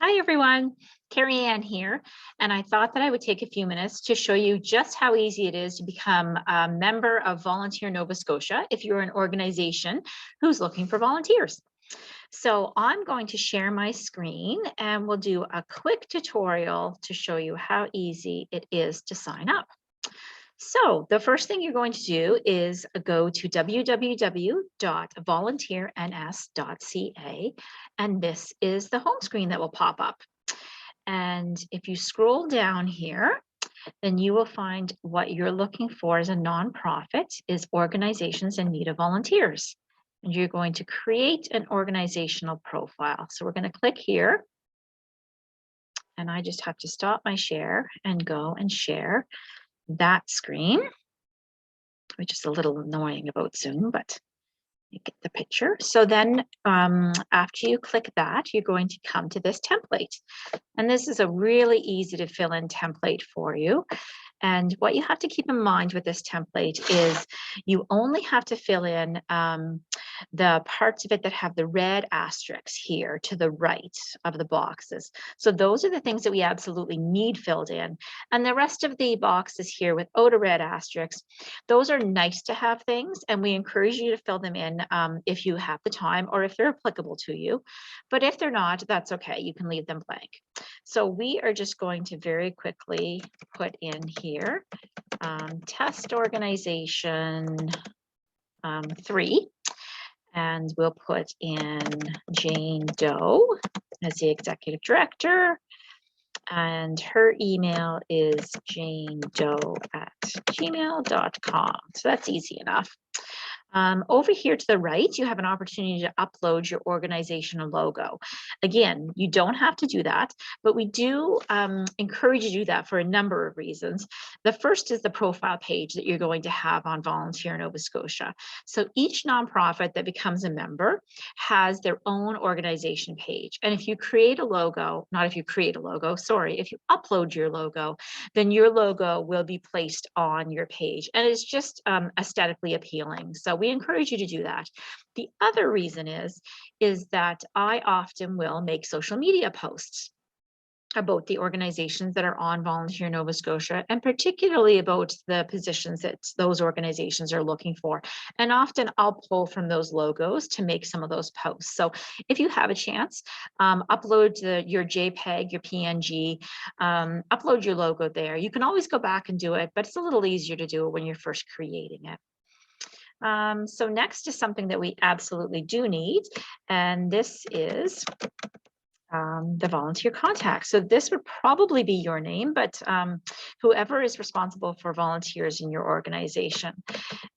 Hi everyone, Carrie Ann here, and I thought that I would take a few minutes to show you just how easy it is to become a member of Volunteer Nova Scotia if you're an organization who's looking for volunteers. So I'm going to share my screen and we'll do a quick tutorial to show you how easy it is to sign up. So the first thing you're going to do is go to www.volunteerns.ca, and this is the home screen that will pop up. And if you scroll down here, then you will find what you're looking for as a nonprofit is organizations in need of volunteers. And you're going to create an organizational profile. So we're going to click here. And I just have to stop my share and go and share that screen, which is a little annoying about Zoom, but you get the picture. So then after you click that, you're going to come to this template. And this is a really easy to fill in template for you. And what you have to keep in mind with this template is you only have to fill in the parts of it that have the red asterisks here to the right of the boxes. So those are the things that we absolutely need filled in. And the rest of the boxes here without a red asterisk, those are nice to have things. And we encourage you to fill them in if you have the time or if they're applicable to you. But if they're not, that's okay. You can leave them blank. So we are just going to very quickly put in here test organization 3, and we'll put in Jane Doe as the executive director, and her email is janedoe@gmail.com. So that's easy enough. Over here to the right, you have an opportunity to upload your organizational logo. Again, you don't have to do that, but we do encourage you to do that for a number of reasons. The first is the profile page that you're going to have on Volunteer Nova Scotia. So each nonprofit that becomes a member has their own organization page. And if you create a logo, not if you create a logo, sorry, if you upload your logo, then your logo will be placed on your page. And it's just aesthetically appealing. So we encourage you to do that. The other reason is that I often will make social media posts about the organizations that are on Volunteer Nova Scotia, and particularly about the positions that those organizations are looking for. And often I'll pull from those logos to make some of those posts. So if you have a chance, upload your JPEG, your PNG, upload your logo there. You can always go back and do it, but it's a little easier to do it when you're first creating it. So next is something that we absolutely do need, and this is the volunteer contact. So this would probably be your name, but whoever is responsible for volunteers in your organization.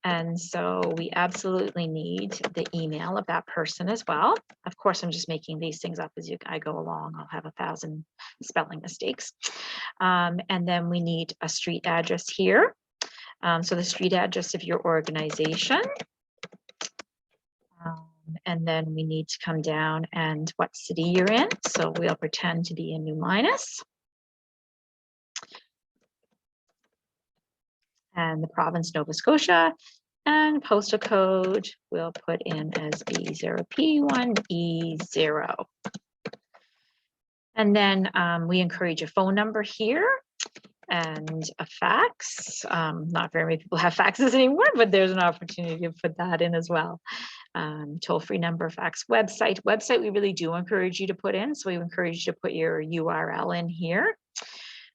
And so we absolutely need the email of that person as well. Of course, I'm just making these things up as I go along. I'll have 1,000 spelling mistakes. And then we need a street address here. So the street address of your organization. And then we need to come down and what city you're in. So we'll pretend to be in New Minas. And the province, Nova Scotia. And postal code we'll put in as B0P1E0. And then we encourage a phone number here and a fax. Not very many people have faxes anymore, but there's an opportunity to put that in as well. Toll-free number, fax, website. Website we really do encourage you to put in. So we encourage you to put your URL in here.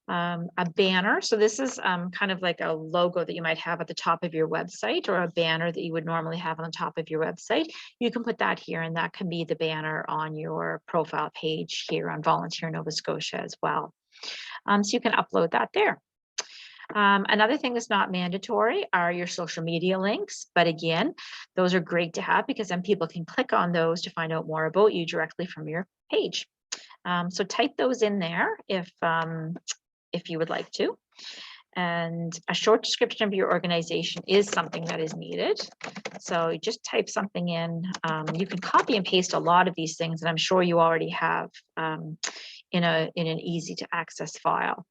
A banner. So this is kind of like a logo that you might have at the top of your website, or a banner that you would normally have on the top of your website. You can put that here, and that can be the banner on your profile page here on Volunteer Nova Scotia as well. So you can upload that there. Another thing that's not mandatory are your social media links. But again, those are great to have because then people can click on those to find out more about you directly from your page. So type those in there if you would like to. And a short description of your organization is something that is needed. So you just type something in. You can copy and paste a lot of these things, and I'm sure you already have in an easy to access file.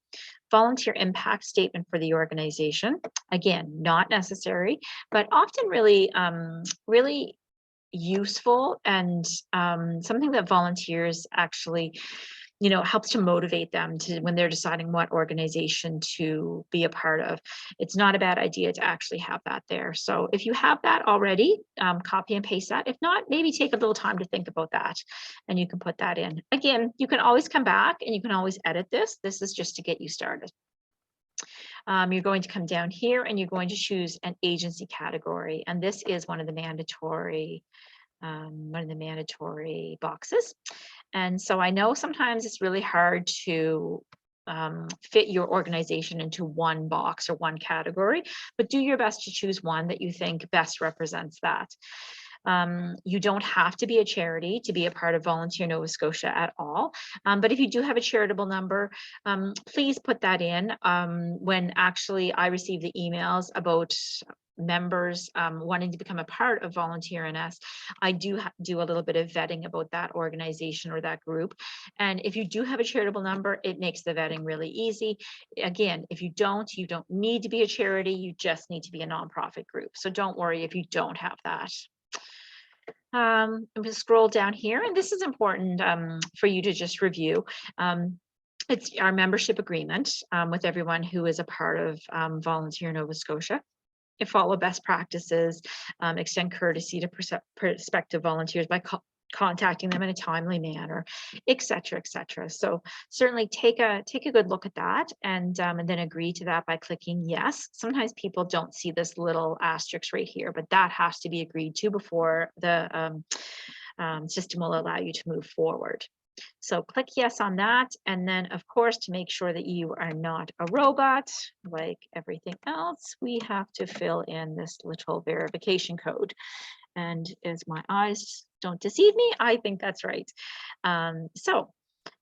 Volunteer impact statement for the organization. Again, not necessary, but often really, really useful, and something that volunteers actually you know, it helps to motivate them to when they're deciding what organization to be a part of. It's not a bad idea to actually have that there. So if you have that already, copy and paste that. If not, maybe take a little time to think about that and you can put that in. Again, you can always come back and you can always edit this. This is just to get you started. You're going to come down here and you're going to choose an agency category. And this is one of the mandatory boxes. And so I know sometimes it's really hard to fit your organization into one box or one category, but do your best to choose one that you think best represents that. You don't have to be a charity to be a part of Volunteer Nova Scotia at all. But if you do have a charitable number, please put that in. When actually I receive the emails about members wanting to become a part of Volunteer NS, I do do a little bit of vetting about that organization or that group. And if you do have a charitable number, it makes the vetting really easy. Again, if you don't need to be a charity, you just need to be a nonprofit group. So don't worry if you don't have that. I'm going to scroll down here, and this is important for you to just review. It's our membership agreement with everyone who is a part of Volunteer Nova Scotia. Follow best practices, extend courtesy to prospective volunteers by contacting them in a timely manner, et cetera, et cetera. So certainly take a good look at that and then agree to that by clicking yes. Sometimes people don't see this little asterisk right here, but that has to be agreed to before the system will allow you to move forward. So click yes on that. And then of course, to make sure that you are not a robot, like everything else, we have to fill in this little verification code. And as my eyes don't deceive me, I think that's right. So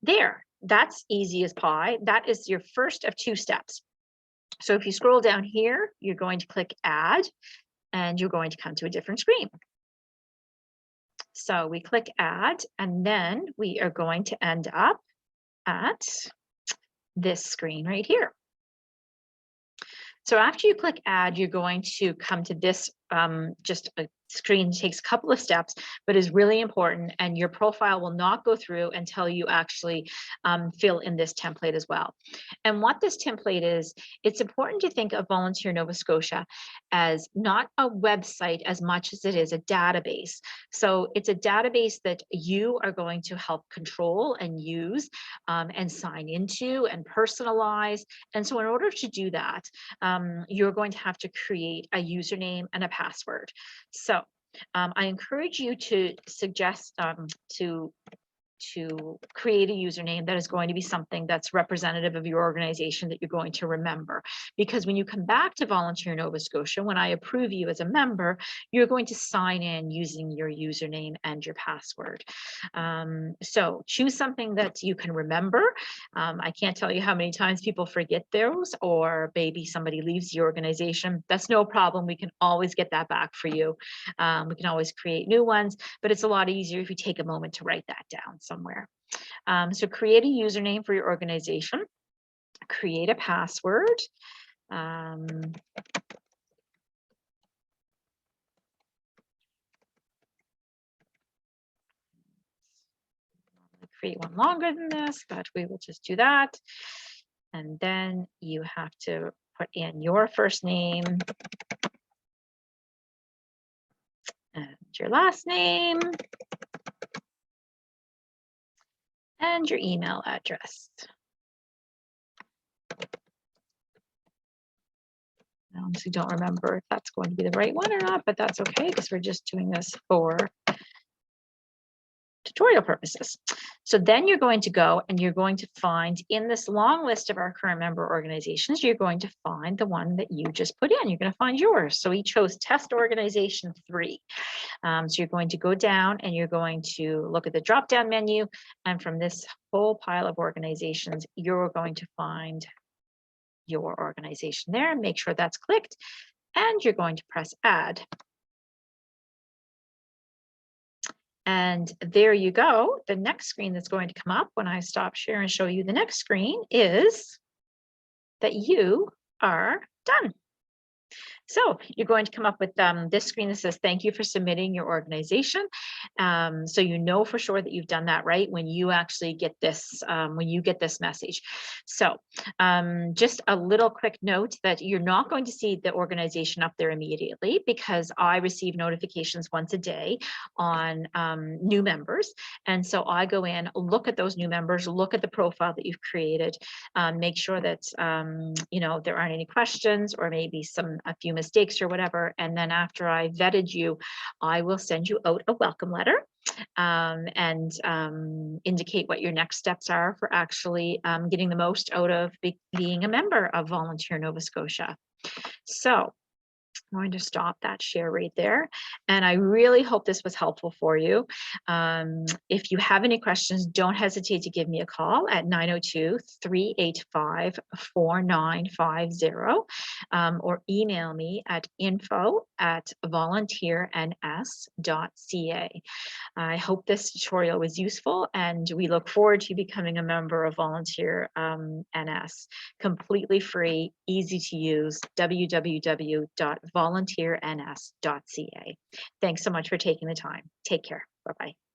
there, that's easy as pie. That is your first of 2 steps. So if you scroll down here, you're going to click add, and you're going to come to a different screen. So we click add, and then we are going to end up at this screen right here. So after you click add, you're going to come to this just a screen. Takes a couple of steps, but is really important, and your profile will not go through until you actually fill in this template as well. And what this template is, it's important to think of Volunteer Nova Scotia as not a website as much as it is a database. So it's a database that you are going to help control and use and sign into and personalize. And so in order to do that, you're going to have to create a username and a password. So I encourage you to suggest to create a username that is going to be something that's representative of your organization that you're going to remember. Because when you come back to Volunteer Nova Scotia, when I approve you as a member, you're going to sign in using your username and your password. So choose something that you can remember. I can't tell you how many times people forget those, or maybe somebody leaves the organization. That's no problem. We can always get that back for you. We can always create new ones, but it's a lot easier if you take a moment to write that down somewhere. So create a username for your organization, create a password. Create one longer than this, but we will just do that. And then you have to put in your first name and your last name and your email address. I honestly don't remember if that's going to be the right one or not, but that's okay because we're just doing this for tutorial purposes. So then you're going to go and you're going to find in this long list of our current member organizations, you're going to find the one that you just put in. You're going to find yours. So we chose test organization 3. So you're going to go down and you're going to look at the drop down menu. And from this whole pile of organizations, you're going to find your organization there and make sure that's clicked. And you're going to press add. And there you go. The next screen that's going to come up when I stop share and show you the next screen is that you are done. So you're going to come up with this screen that says, thank you for submitting your organization. So you know for sure that you've done that right when you actually get this, message. So just a little quick note that you're not going to see the organization up there immediately, because I receive notifications once a day on new members. And so I go in, look at those new members, look at the profile that you've created, make sure that there aren't any questions or maybe a few mistakes or whatever. And then after I vetted you, I will send you out a welcome letter and indicate what your next steps are for actually getting the most out of being a member of Volunteer Nova Scotia. So I'm going to stop that share right there. And I really hope this was helpful for you. If you have any questions, don't hesitate to give me a call at 902-385-4950 or email me at info@volunteerns.ca. I hope this tutorial was useful, and we look forward to you becoming a member of Volunteer NS. Completely free, easy to use, www.volunteerns.ca. Thanks so much for taking the time. Take care. Bye-bye.